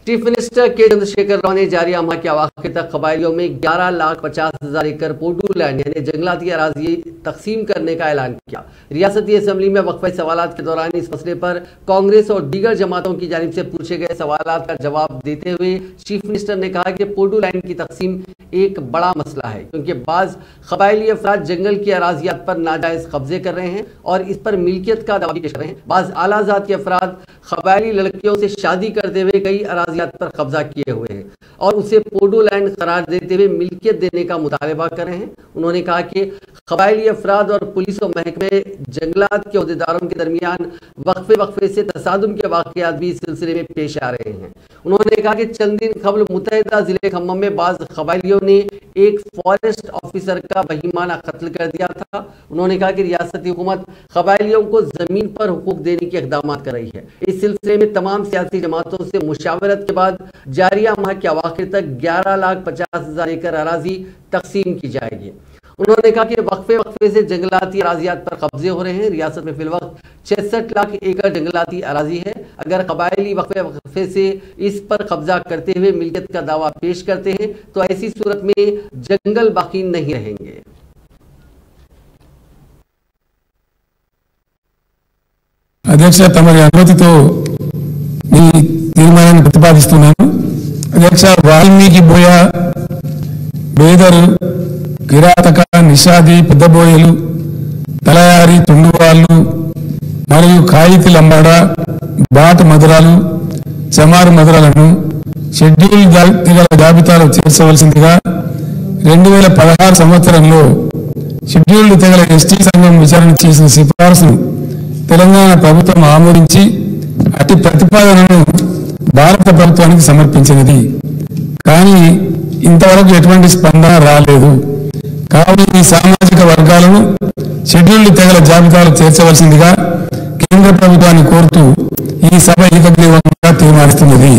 Chief minister के चंद्रशेखर राव ने जारी माह के अवाखिर तक कबायलियों में 11,50,000 एकड़ पोडू लैंड यानी जंगलाती अराजी तकसीम करने का ऐलान किया। रियासती असम्बली में वक्फे सवालात के दौरान इस मसले पर कांग्रेस और दीगर जमातों की जानिब से पूछे गए सवालात का जवाब देते हुए चीफ मिनिस्टर ने कहा कि पोडू लैंड की तकसीम एक बड़ा मसला है, क्योंकि बाज़ कबायली अफराद जंगल की अराजियात पर नाजायज कब्जे कर रहे हैं और इस पर मिल्कियत का दावा पेश कर रहे हैं। बाज़ आला ज़ात के अफराद कबायली लड़कियों से शादी करते हुए कई अराजियात पर कब्जा किए हुए हैं और उसे पोडू लैंड करार देते हुए मिल्कियत देने का मुतालबा कर रहे हैं। उन्होंने कहा कि कबायली अफराद और पुलिस और महकमे जंगलात के अहदेदारों के दरमियान वक्फे से तसादुम के वाक़यात भी इस सिलसिले में पेश आ रहे हैं। उन्होंने कहा कि चंद दिन कबल मुत्तहिदा ज़िले खम्मम में बाज़ कबायलियों ने एक फॉरेस्ट ऑफिसर का बहीमाना कत्ल कर दिया था। उन्होंने कहा कि रियासती हुकूमत कबायलियों को ज़मीन पर हुकूक देने के इक़दाम कर रही है। इस सिलसिले में तमाम सियासी जमातों से मुशावरत के बाद जारिया माह के अवाखिर तक 11,50,000 एकड़ अराजी तकसीम की जाएगी। उन्होंने कहा कि वक्फे से जंगलाती अराजियात पर कब्जे हो रहे हैं। रियासत में फिलवक्त 66 लाख एकड़ जंगलाती अराजी है। अगर कबायली वक्फे से इस पर कब्जा करते हुए मिल्कियत का दावा पेश करते हैं तो ऐसी सूरत में जंगल बाकी नहीं रहेंगे। అధ్యక్ష తమరి అనుమతితో ఈ తీర్మానాన్ని ప్రతిపాదిస్తున్నాను। అధ్యక్ష వాల్మీకి బోయ బేదరు కిరాతక నిషాది పెద్దబోయలు తలయారి తుండువాళ్ళు మరియు కాయితి లంబాడ బాట మధురాలు చమారు మధురాలను షెడ్యూల్ తెగల జాబితాలో చేర్చవలసిందిగా 2016 సంవత్సరంలో షెడ్యూల్డ్ తెగల ఎస్టీ సంఘం విచారణ చేసిన సిఫారసును తెలంగాణ ప్రభుత్వం ఆమోదించి అతి ప్రతిపాదనను భారత ప్రభుత్వానికి సమర్పించినది। కానీ ఇంతవరకు ఎటువంటి స్పందన రాలేదు। కావున ఈ సామాజిక వర్గాలను షెడ్యూల్డ్ తెగల జాబితాలో చేర్చవలసిందిగా కేంద్ర ప్రభుత్వాన్ని కోరుతూ ఈ సభ ఏకగ్రీవంగా తీర్మానిస్తున్నది।